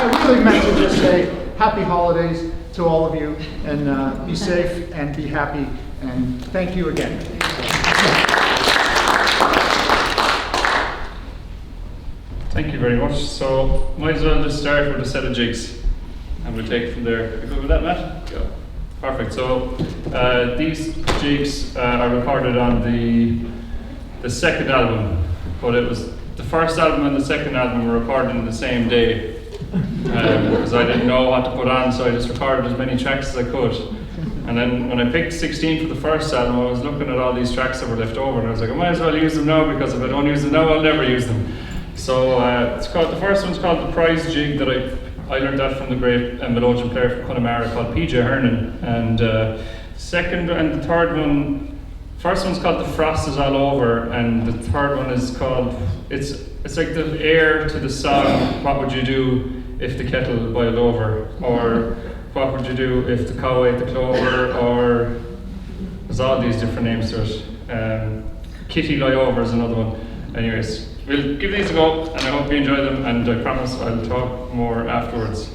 I really meant to just say happy holidays to all of you, and be safe and be happy, and thank you again. Thank you very much. So, might as well just start with a set of jigs, and we'll take it from there. You good with that, Matt? Yeah. Perfect. So, these jigs are recorded on the second album, but it was the first album and the second album were recorded on the same day, because I didn't know what to put on, so I just recorded as many tracks as I could. And then when I picked 16 for the first album, I was looking at all these tracks that were left over, and I was like, I might as well use them now, because if I don't use them now, I'll never use them. So the first one's called the Prize Jig, that I learned that from the great melodeon player from Connemara called PJ Hernan. And second and the third one, first one's called The Frost Is All Over, and the third one is called, it's like the air to the song, What Would You Do If the Kettle Boiled Over? Or What Would You Do If the Cow Ate the Clover? Or there's all these different names to it. Kitty Lie Over is another one. Anyways, we'll give these a go, and I hope you enjoy them, and I promise I'll talk more afterwards.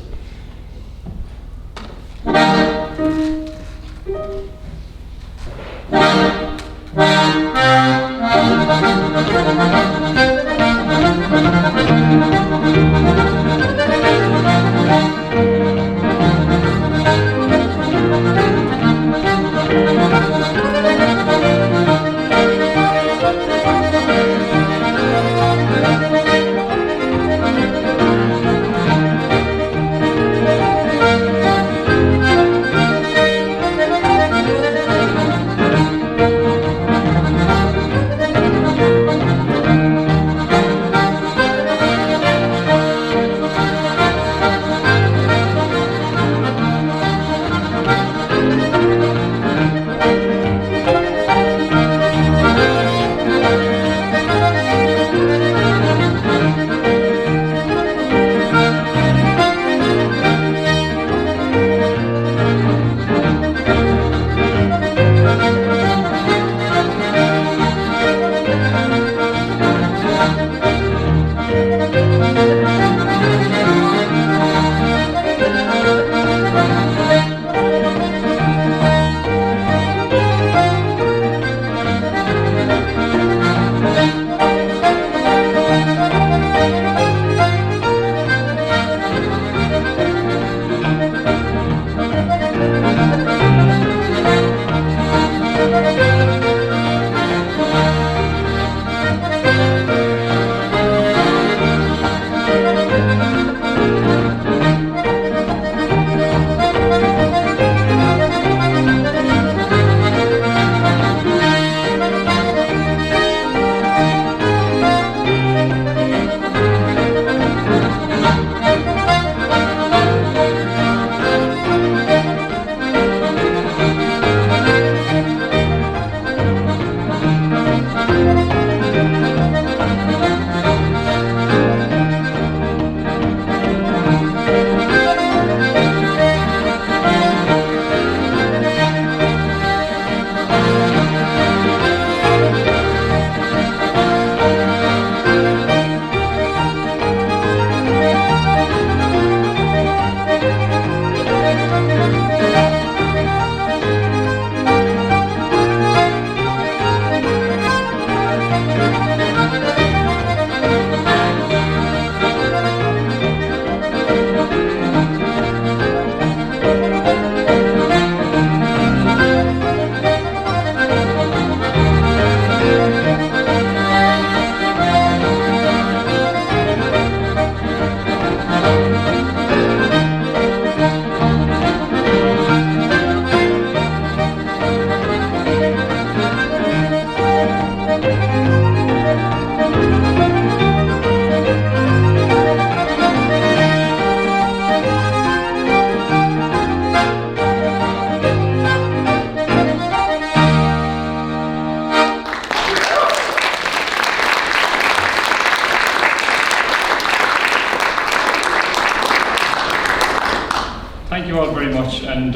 Thank you all very much, and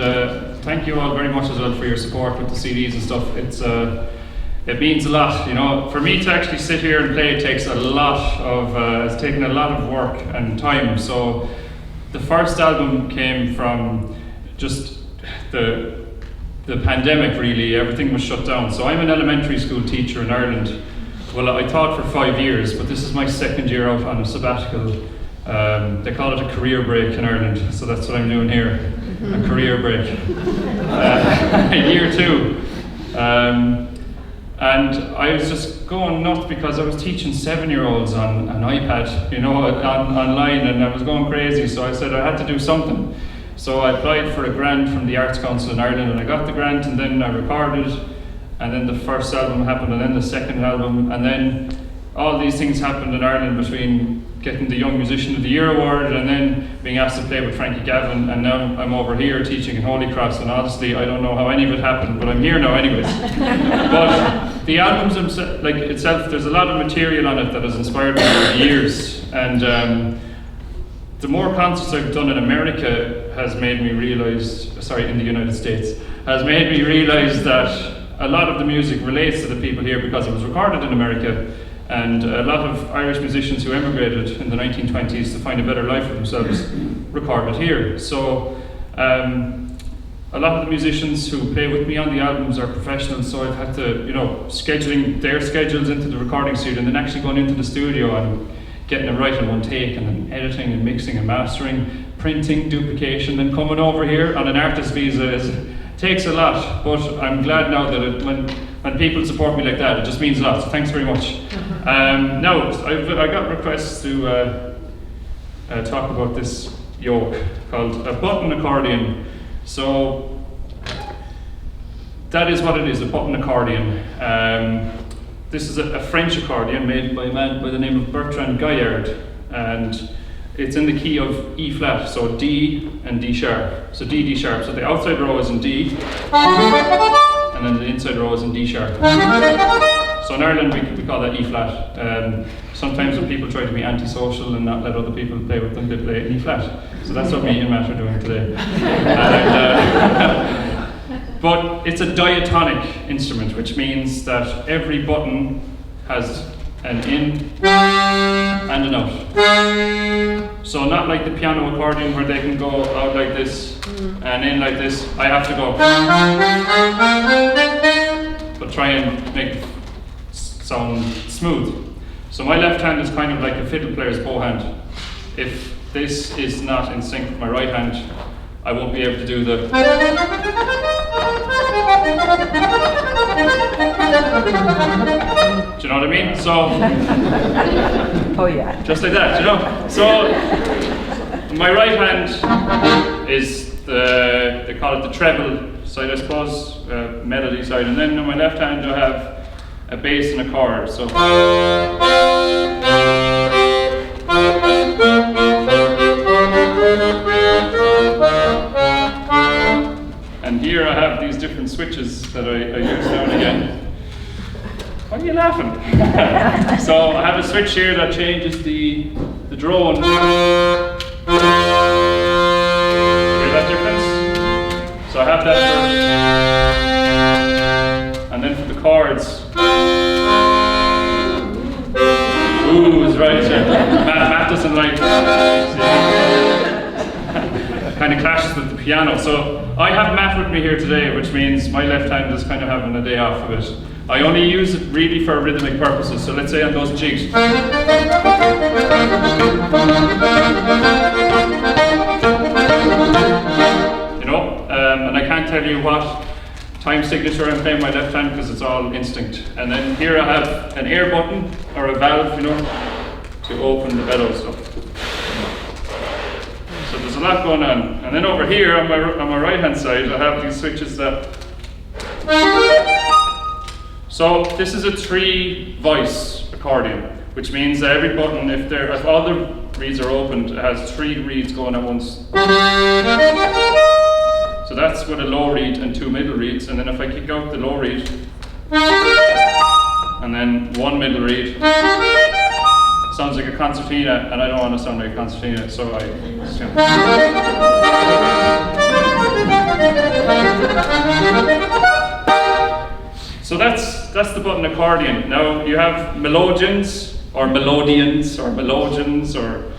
thank you all very much as well for your support with the CDs and stuff. It means a lot, you know. For me to actually sit here and play, it takes a lot of, it's taken a lot of work and time. So the first album came from just the pandemic, really. Everything was shut down. So I'm an elementary school teacher in Ireland. Well, I taught for 5 years, but this is my second year out on a sabbatical. They call it a career break in Ireland, so that's what I'm doing here, a career break. Year 2. And I was just going nuts because I was teaching 7-year-olds on an iPad, you know, online, and I was going crazy, so I said I had to do something. So I applied for a grant from the Arts Council in Ireland, and I got the grant, and then I recorded, and then the first album happened, and then the second album, and then all these things happened in Ireland between getting the Young Musician of the Year award and then being asked to play with Frankie Gavin, and now I'm over here teaching in Holy Cross, and honestly I don't know how any of it happened, but I'm here now anyways. But the albums itself, there's a lot of material on it that has inspired me over the years, and the more concerts I've done in America has made me realise, in the United States, has made me realise that a lot of the music relates to the people here because it was recorded in America. And a lot of Irish musicians who emigrated in the 1920s to find a better life for themselves recorded here. So a lot of the musicians who play with me on the albums are professionals, so I've had to, scheduling their schedules into the recording studio and then actually going into the studio and getting it right in one take, and then editing and mixing and mastering, printing, duplication, and coming over here on an artist visa takes a lot, but I'm glad now that when people support me like that, it just means a lot, so thanks very much. Now, I got requests to talk about this yoke called a button accordion. So, that is what it is, a button accordion. This is a French accordion made by a man by the name of Bertrand Gaillard, and it's in the key of E flat, so D and D sharp. So D, D sharp. So the outside row is in D, and then the inside row is in D sharp. So in Ireland we call that E flat. Sometimes when people try to be antisocial and not let other people play with them, they play in E flat. So that's what me and Matt are doing today. But it's a diatonic instrument, which means that every button has an in and an out. So not like the piano accordion where they can go out like this and in like this. I have to go, but try and make it sound smooth. So my left hand is kind of like a fiddle player's bow hand. If this is not in sync with my right hand, I won't be able to do the. Do you know what I mean? So, oh yeah. Just like that, So, my right hand is they call it the treble side, I suppose, melody side, and then on my left hand I have a bass and a chord. So. And here I have these different switches that I use now and again. Why are you laughing? So I have a switch here that changes the drone. Hear that difference? So I have that for, and then for the chords. Ooh, is right. Matt doesn't like. Kind of clashes with the piano. So I have Matt with me here today, which means my left hand is kind of having a day off of it. I only use it really for rhythmic purposes. So let's say on those jigs. And I can't tell you what time signature I'm playing my left hand because it's all instinct. And then here I have an air button or a valve, to open the bellows up. So there's a lot going on. And then over here on my right hand side I have these switches that. So this is a 3-voice accordion, which means that every button, if all the reeds are opened, it has 3 reeds going at once. So that's with a low reed and 2 middle reeds, and then if I kick out the low reed, and then 1 middle reed, sounds like a concertina, and I don't want to sound like a concertina, so I. So that's the button accordion. Now you have melodians or melodians or melodians or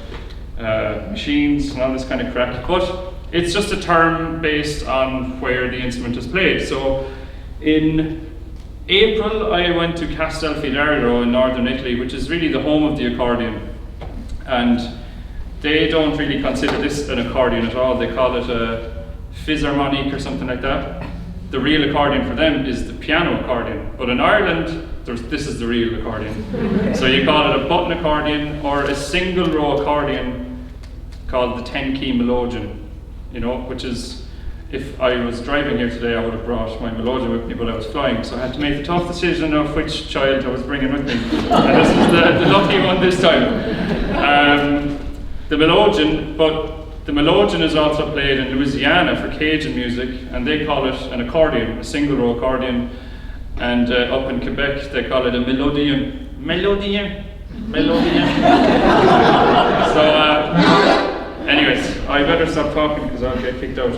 machines and all this kind of crack. But it's just a term based on where the instrument is played. So in April, I went to Castelfidardo in northern Italy, which is really the home of the accordion. And they don't really consider this an accordion at all. They call it a physharmonic or something like that. The real accordion for them is the piano accordion. But in Ireland, this is the real accordion. So you call it a button accordion or a single row accordion called the 10-key melodeon, you know, which is, if I was driving here today, I would have brought my melodeon with me, but I was flying, so I had to make the tough decision of which child I was bringing with me. And this is the lucky one this time. The melodeon is also played in Louisiana for Cajun music, and they call it an accordion, a single row accordion. And up in Quebec, they call it a melodeon. Melodeon. So, anyways, I better stop talking because I'll get kicked out.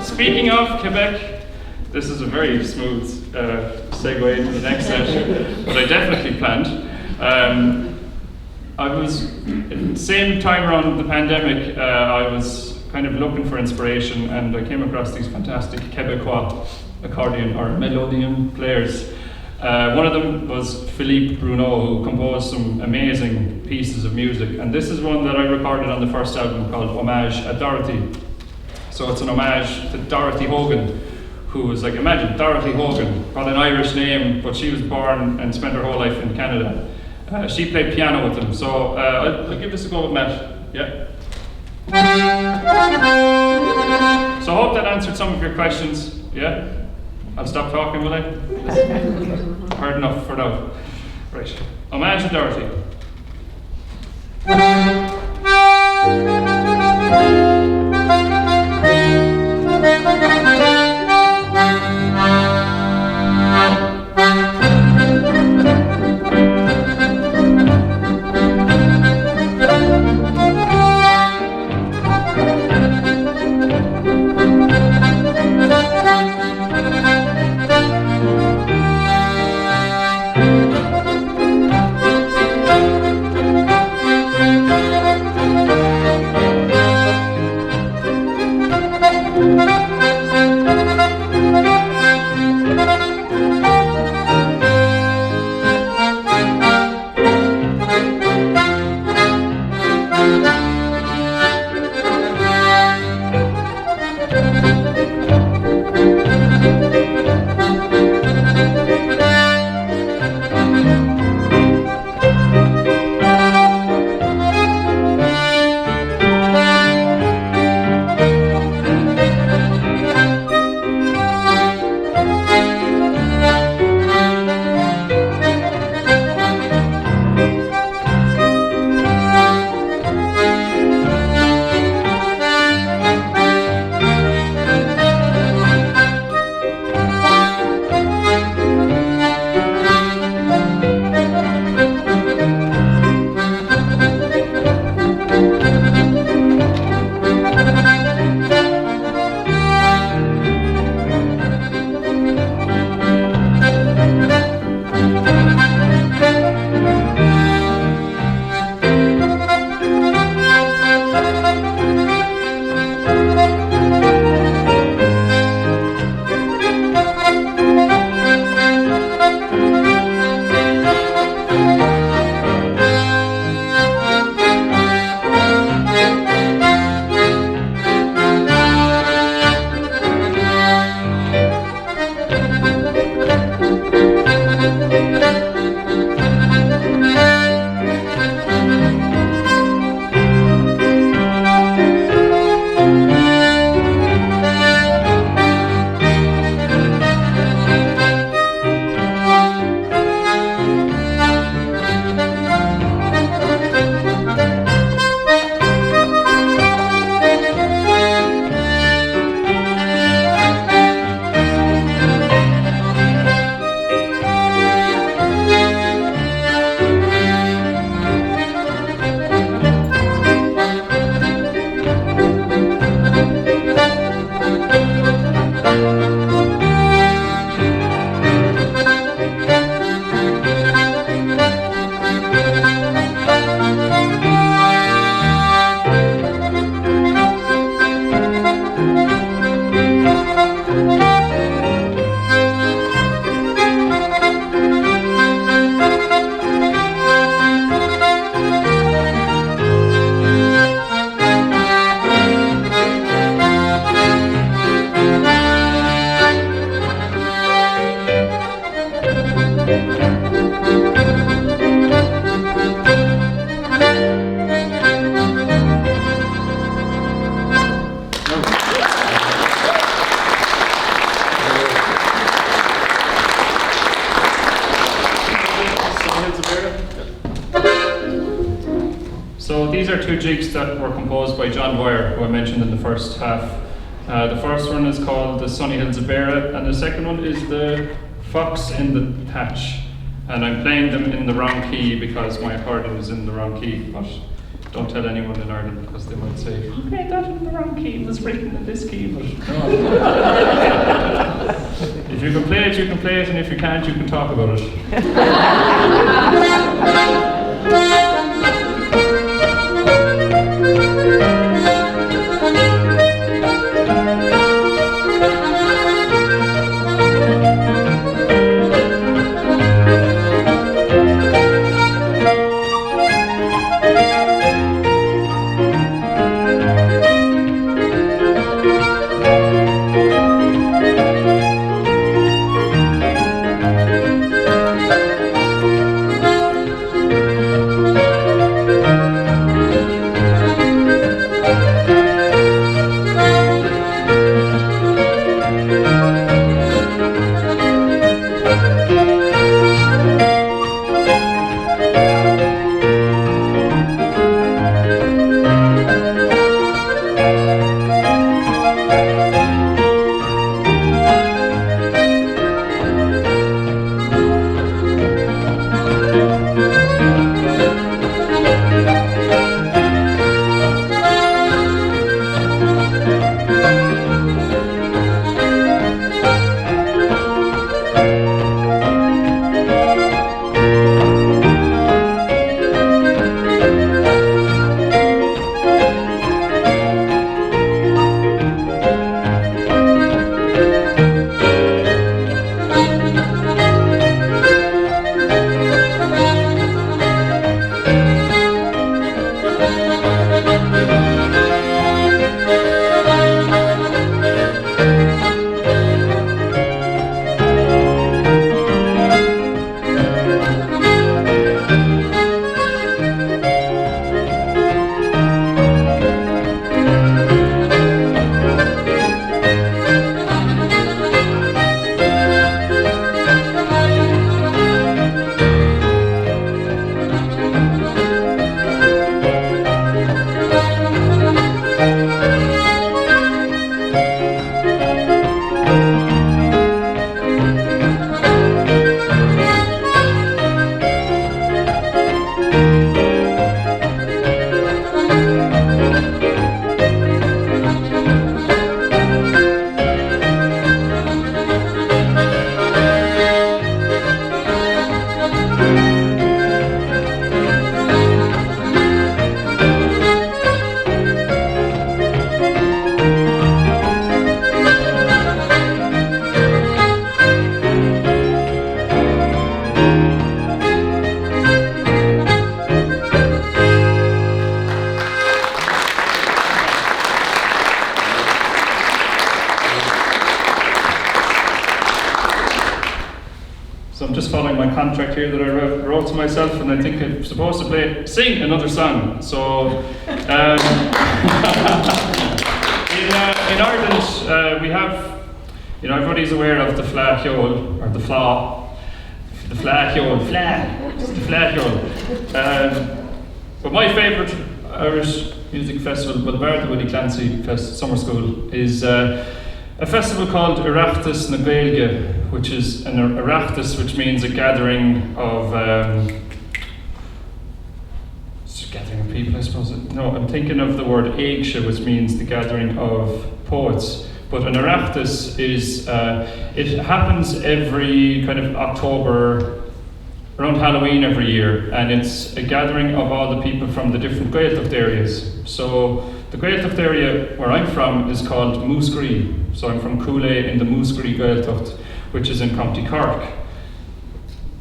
Speaking of Quebec, this is a very smooth segue into the next set, but I definitely planned. I was, same time around the pandemic, I was kind of looking for inspiration, and I came across these fantastic Quebecois accordion or melodeon players. One of them was Philippe Bruneau, who composed some amazing pieces of music, and this is one that I recorded on the first album called Homage at Dorothy. So it's an homage to Dorothy Hogan, who was like, imagine Dorothy Hogan, got an Irish name, but she was born and spent her whole life in Canada. She played piano with him, so I'll give this a go with Matt. Yeah. So I hope that answered some of your questions. Yeah? I'll stop talking, will I? Heard enough for now. Right. Homage to Dorothy. So these are two jigs that were composed by John Dwyer, who I mentioned in the first half. The first one is called the Sunny Hills of Beara, and the second one is the Fox in the Thatch. And I'm playing them in the wrong key because my accordion is in the wrong key, but don't tell anyone in Ireland because they might say, you played that in the wrong key, it was written in this key, but no. If you can play it, and if you can't, you can talk about it. So I'm just following my contract here that I wrote to myself, and I think I'm supposed to sing another song. So in Ireland, we have, everybody's aware of the flahiol, or the flahiol. But my favourite Irish music festival, well, bar the Willie Clancy Summer School, is a festival called Oireachtas na Gaeilge, which is an Oireachtas, which means a gathering of people, I suppose. No, I'm thinking of the word Éagsha, which means the gathering of poets. But an Oireachtas is, it happens every kind of October, around Halloween every year, and it's a gathering of all the people from the different Gaeltacht areas. So the Gaeltacht area where I'm from is called Moosgree. So I'm from Cooley in the Moosgree Gaeltacht, which is in County Cork.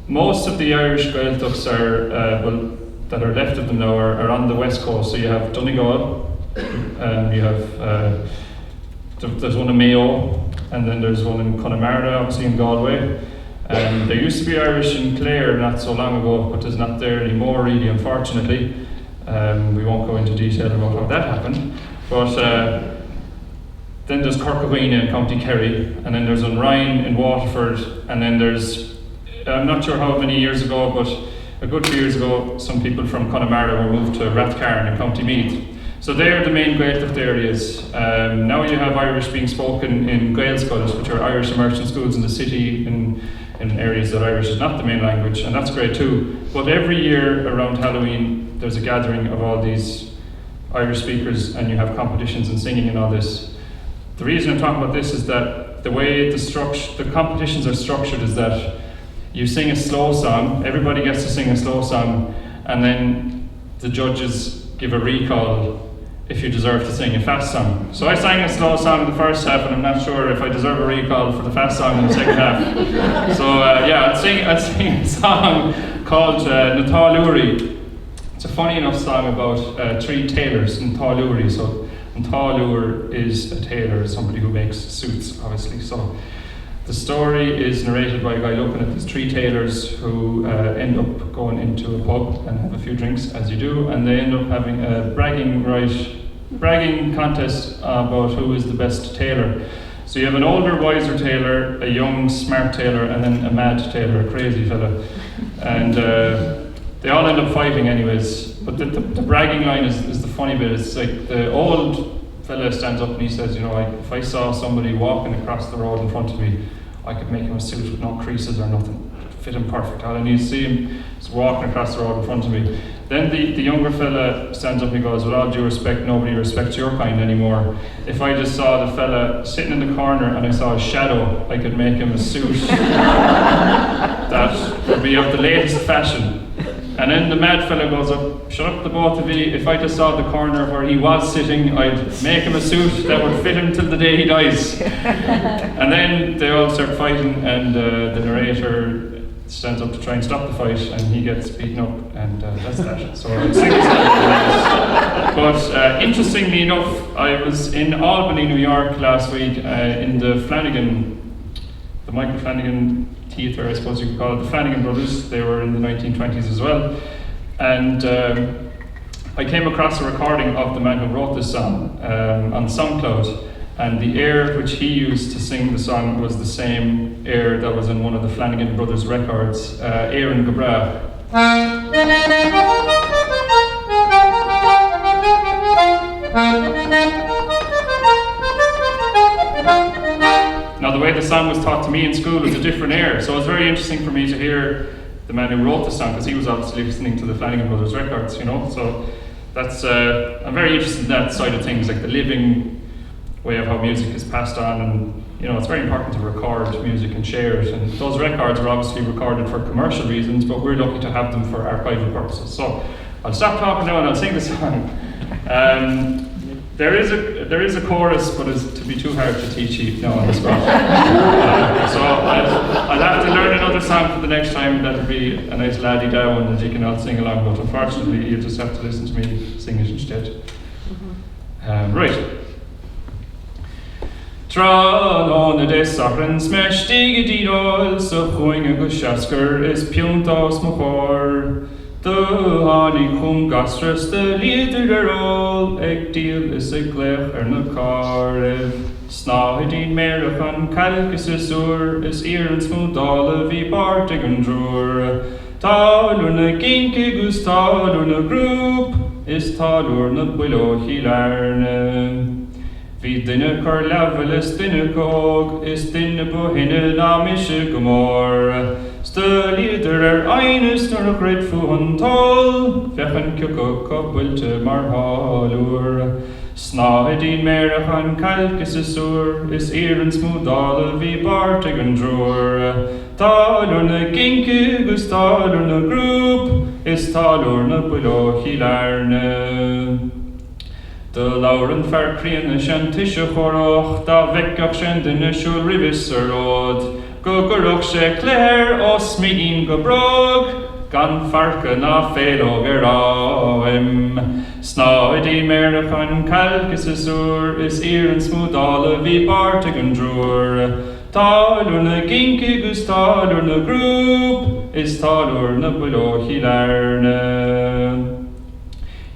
Most of the Irish Gaeltachts are, that are left of them now are on the west coast. So you have Donegal, you have, there's one in Mayo, and then there's one in Connemara, obviously in Galway. There used to be Irish in Clare not so long ago, but there's not there anymore, really, unfortunately. We won't go into detail about how that happened. But then there's Corkagwina in County Kerry, and then there's Unrhyne in Waterford, and then there's, I'm not sure how many years ago, but a good few years ago, some people from Connemara were moved to Rathcarn in County Meath. So they are the main Gaeltacht areas. Now you have Irish being spoken in Gaelscoil, which are Irish immersion schools in the city in areas that Irish is not the main language, and that's great too. But every year around Halloween, there's a gathering of all these Irish speakers, and you have competitions and singing and all this. The reason I'm talking about this is that the way the competitions are structured is that you sing a slow song, everybody gets to sing a slow song, and then the judges give a recall if you deserve to sing a fast song. So I sang a slow song in the first half, and I'm not sure if I deserve a recall for the fast song in the second half. So I'd sing a song called Natálúri. It's a funny enough song about 3 tailors in Natálúri. So Natálúr is a tailor, somebody who makes suits, obviously. So the story is narrated by a guy looking at these 3 tailors who end up going into a pub and have a few drinks, as you do, and they end up having a bragging contest about who is the best tailor. So you have an older, wiser tailor, a young, smart tailor, and then a mad tailor, a crazy fella. And they all end up fighting anyways. But the bragging line is the funny bit. It's like the old fella stands up and he says, if I saw somebody walking across the road in front of me, I could make him a suit with no creases or nothing. It'd fit him perfect. All I need to see him is walking across the road in front of me. Then the younger fella stands up and he goes, with all due respect, nobody respects your kind anymore. If I just saw the fella sitting in the corner and I saw a shadow, I could make him a suit that would be of the latest fashion. And then the mad fella goes up, shut up the both of you, if I just saw the corner where he was sitting, I'd make him a suit that would fit him till the day he dies. And then they all start fighting, and the narrator stands up to try and stop the fight, and he gets beaten up, and that's that. So I'd sing this But interestingly enough, I was in Albany, New York last week in the Michael Flanagan Theatre, I suppose you could call it, the Flanagan Brothers. They were in the 1920s as well. And I came across a recording of the man who wrote this song on SoundCloud. And the air which he used to sing the song was the same air that was in one of the Flanagan Brothers records, Éireann go Bra. Now the way the song was taught to me in school was a different air, so it was very interesting for me to hear the man who wrote the song, because he was obviously listening to the Flanagan Brothers records, so that's, I'm very interested in that side of things, like the living way of how music is passed on, and it's very important to record music and share it, and those records are obviously recorded for commercial reasons, but we're lucky to have them for archival purposes. So I'll stop talking now and I'll sing the song. There is a chorus, but it's to be too hard to teach you now on the spot. So I'll have to learn another song for the next time. That'll be a nice laddie-da one that you can all sing along, but unfortunately you just have to listen to me sing it instead. Right. Tron on the desachran smash dig dino so going a gushasker is puntos mokor. The honey cum gastras the leader all egg deal is a glech and a car. Snahidin Merachan Calcusur is Éireann smooth all vi Bartigan drawer. Talurna ginki gus talurna group is talurna below hilarne. Vi dinne kar leveles dinne kog is dinne på hinne namische gomor. Stølider eines når gred fuhan tol, fechen kjøkko koppelte marhalur. Snahidin Merachan Calcusur is Éireann smooth all vi Bartigan drawer. Talurna ginki gus talurna group is talurna below hilarne. De lauren farcrian shantische choroch, da vekkach shendene shul rivisser rod. Guggeroch she clare o smigin gobrog, gan farke na felo geraim. Snahidin Merachan Calcusur is Éireann smooth all vi Bartigan drawer. Talurna ginki gus talurna group is talurna below hilarne.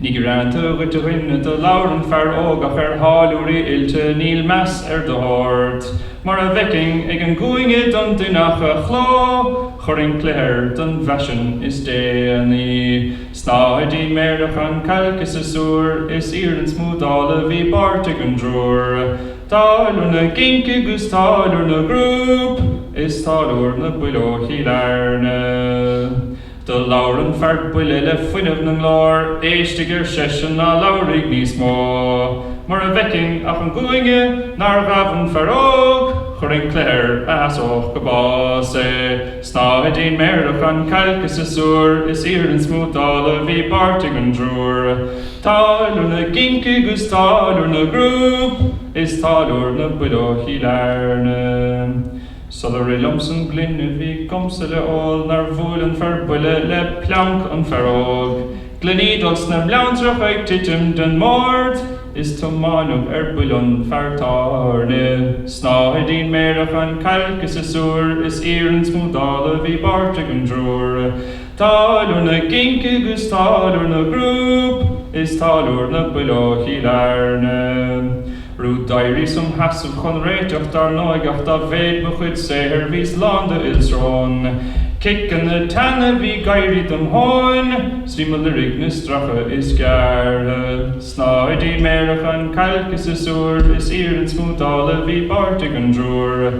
Ní ran tugad a rinne do lauren fear ógach hálúí ilte níl meas do hort. Mar a viking ag an goinge don dunach a chló, choring cléir don bhesin is déanaí. Snáidí méirech an calcas a súr, is ír an smúdála bhí bart ag an drúr. Táilú na ginke gus táilú na grúp, is táilúr na builóí lárne. Do lauren fear buile le fuineh na glár, éistegur sesin na laurig níos mó. Mar a viking ach an goinge nar gavan fear óg, choring cléir as óg go báse. Snáidín méirech an calcas a súr, is ír an smúdála bhí bart ag an drúr. Táilú na ginke gus táilú na grúp, is táilúr na builóí lárne. Solar lumsen glinne vi komse le all nar voelen verbulle le plank an verhoog. Glenidos na blantrach eik titim den moord, is tomanug bulon vertarne. Snaidin merach an kalkes a soer, is eerens modale vi bartig an droer. Talur na ginke gus talur na groep, is talur na bulochi lerne. Rúd Lyceum hasam chun réiteach dar nóigeach da bhéad ba chud séhir vís landa ilsrón. Kickan na tanna bhí gairid am hóin, srímal na rigna stracha is geartha. Snáidí méirech an calcas is úr, is ír an smúdála bhí bartig an drúr.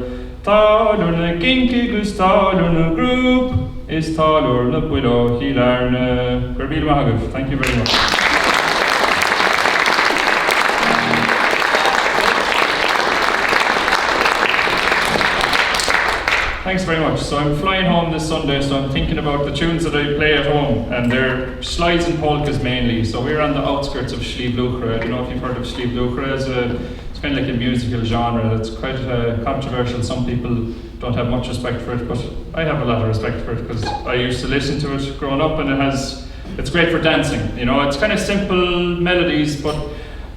Talur na ginke gus talur na grúp, is talur na builóí lárne. Gurbil Mahagov, thank you very much. Thanks very much. So I'm flying home this Sunday, so I'm thinking about the tunes that I play at home, and they're slides and polkas mainly. So we're on the outskirts of Slíomh-Luachra. I don't know if you've heard of Slíomh-Luachra. It's kind of like a musical genre. It's quite controversial. Some people don't have much respect for it, but I have a lot of respect for it because I used to listen to it growing up, and it's great for dancing. You know, it's kind of simple melodies, but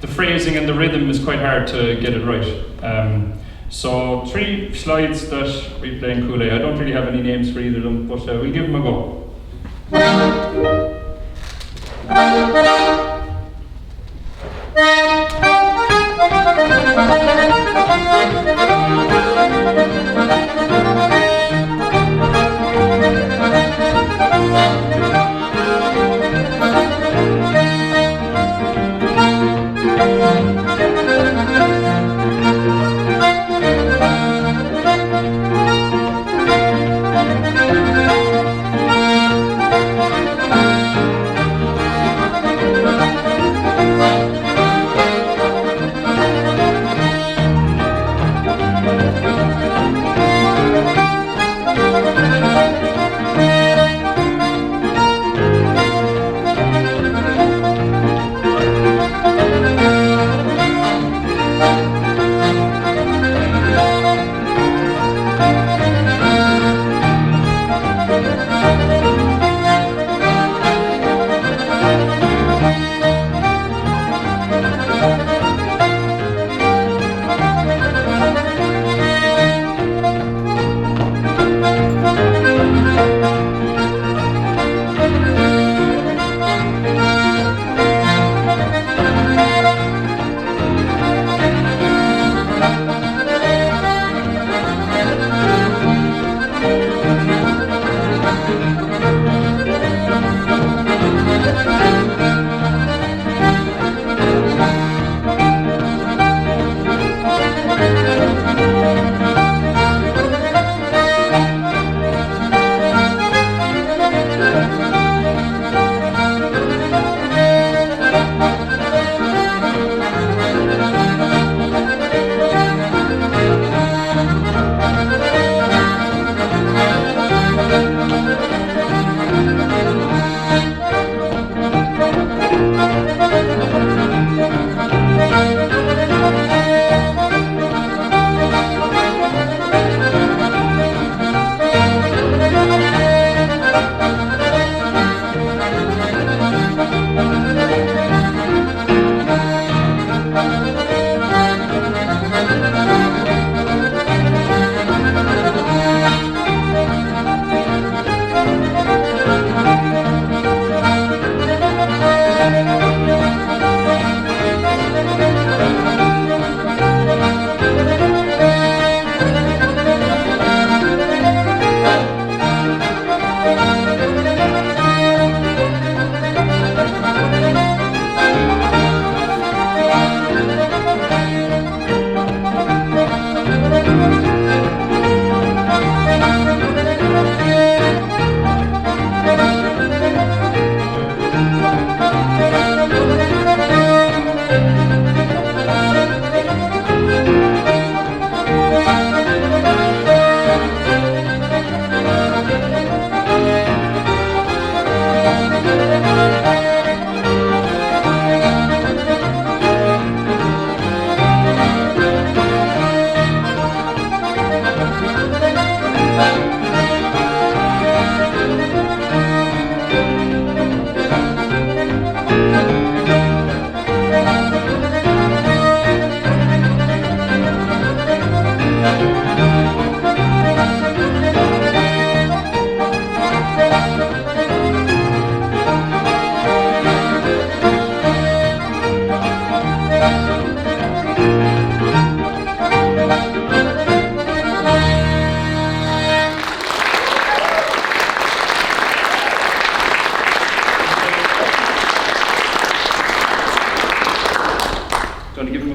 the phrasing and the rhythm is quite hard to get it right. So 3 slides that we play in Kool-Aid. I don't really have any names for either of them, but we'll give them a go.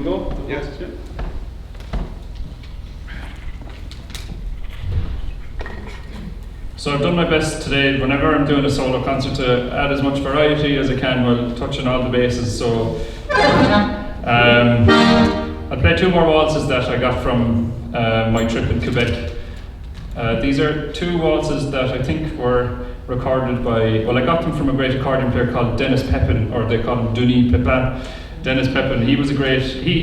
go? Yes. So I've done my best today, whenever I'm doing a solo concert, to add as much variety as I can while touching all the bases. So I'll play two more waltzes that I got from my trip in Quebec. These are two waltzes that I think were recorded by, well, I got them from a great accordion player called Dennis Pepin, or they call him Denis Pepin. Dennis Pepin, he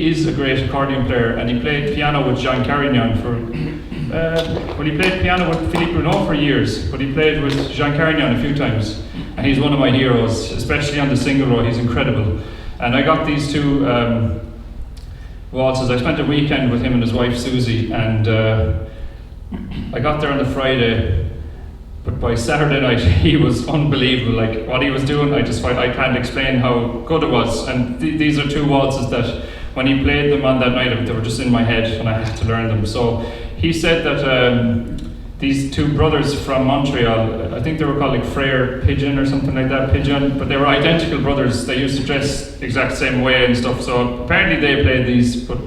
is a great accordion player, and he played piano with Jean Carignan for, well, he played piano with Philippe Bruneau for years, but he played with Jean Carignan a few times, and he's one of my heroes, especially on the single row. He's incredible. And I got these two waltzes. I spent a weekend with him and his wife Susie, and I got there on the Friday, but by Saturday night he was unbelievable. Like what he was doing, I can't explain how good it was. And these are two waltzes that when he played them on that night, they were just in my head and I had to learn them. So he said that these two brothers from Montreal, I think they were called like Frere Pigeon or something like that, Pigeon, but they were identical brothers. They used to dress the exact same way and stuff. So apparently they played these, but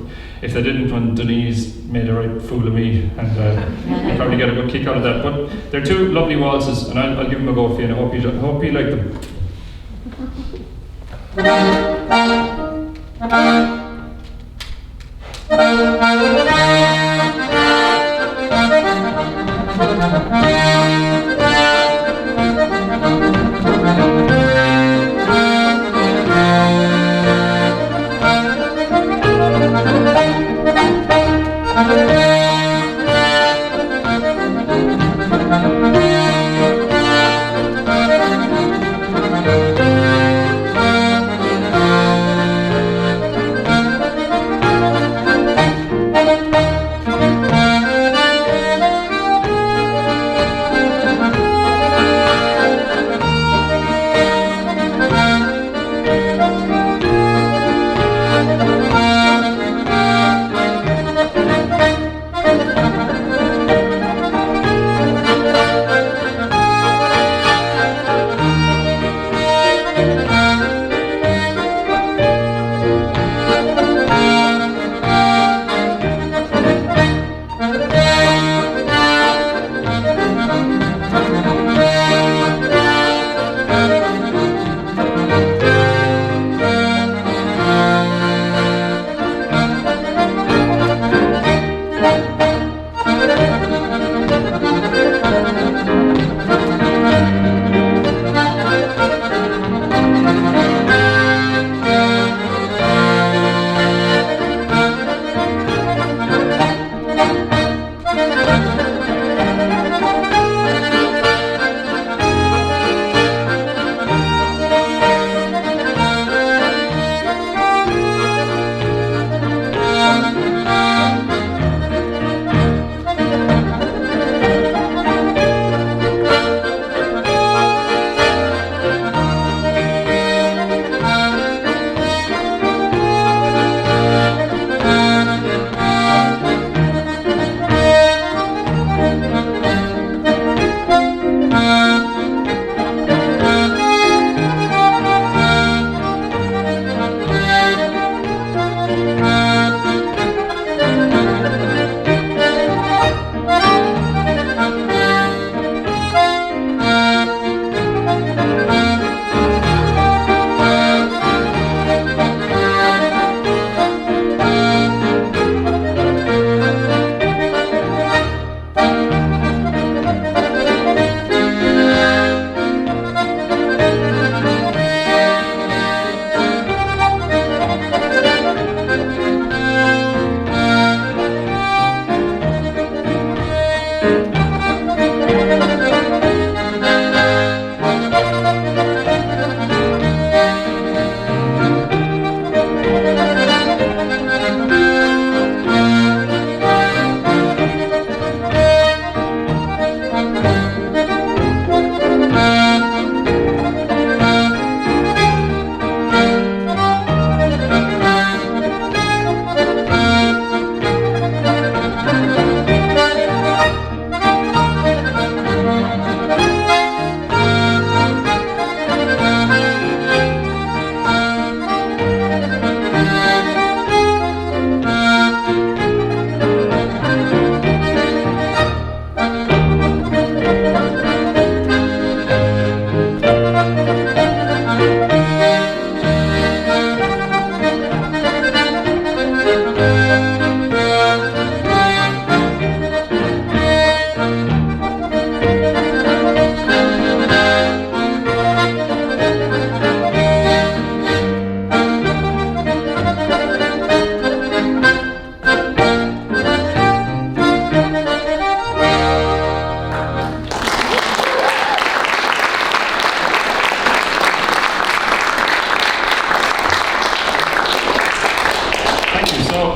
if they didn't, when Denise made a right fool of me, and you'll probably get a good kick out of that. But they're two lovely waltzes, and I'll give them a go for you, and I hope you like them.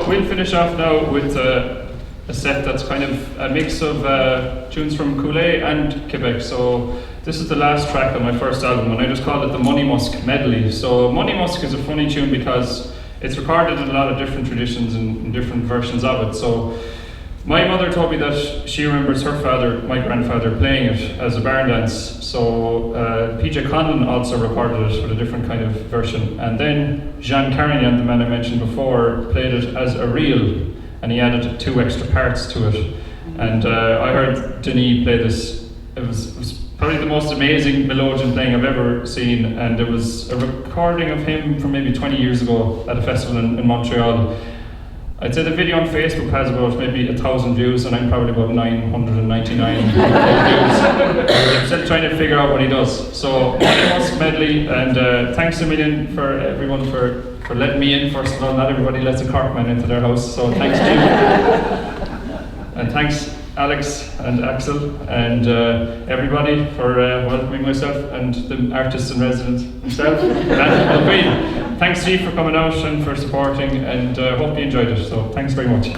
So we'll finish off now with a set that's kind of a mix of tunes from Coulee and Quebec. So this is the last track on my first album, and I just called it the Money Musk medley. So Money Musk is a funny tune because it's recorded in a lot of different traditions and different versions of it. So my mother told me that she remembers her father, my grandfather, playing it as a barn dance. So PJ Conlon also recorded it with a different kind of version. And then Jean Carignan, the man I mentioned before, played it as a reel, and he added 2 extra parts to it. And I heard Denis play this. It was probably the most amazing melodeon playing I've ever seen, and there was a recording of him from maybe 20 years ago at a festival in Montreal. I'd say the video on Facebook has about maybe 1,000 views, and I'm probably about 999 views. I'm still trying to figure out what he does. So, Money Musk medley, and thanks a million for everyone for letting me in. First of all, not everybody lets a Corkman into their house, so thanks Jim. And thanks Alex and Axel and everybody for welcoming myself and the artist in residence himself, and Mulqueen. Thanks Steve for coming out and for supporting, and hope you enjoyed it. So thanks very much.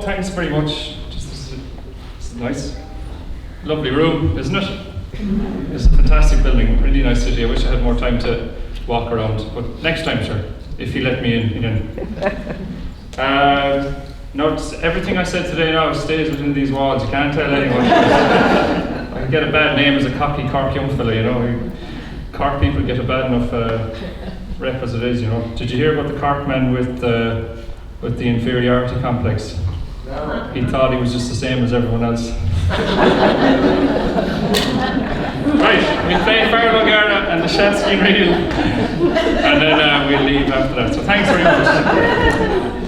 thanks very much. It's nice. Lovely room, isn't it? It's a fantastic building, really nice city. I wish I had more time to walk around, but next time, sure, if you let me in. No, everything I said today now stays within these walls. You can't tell anyone. I can get a bad name as a cocky Cork young fella, you know. Cork people get a bad enough rep as it is, you know. Did you hear about the Cork man with the inferiority complex? No. He thought he was just the same as everyone else. Right, we'll play Farlow Garda and the Shatsky Reel, and then we'll leave after that. So thanks very much.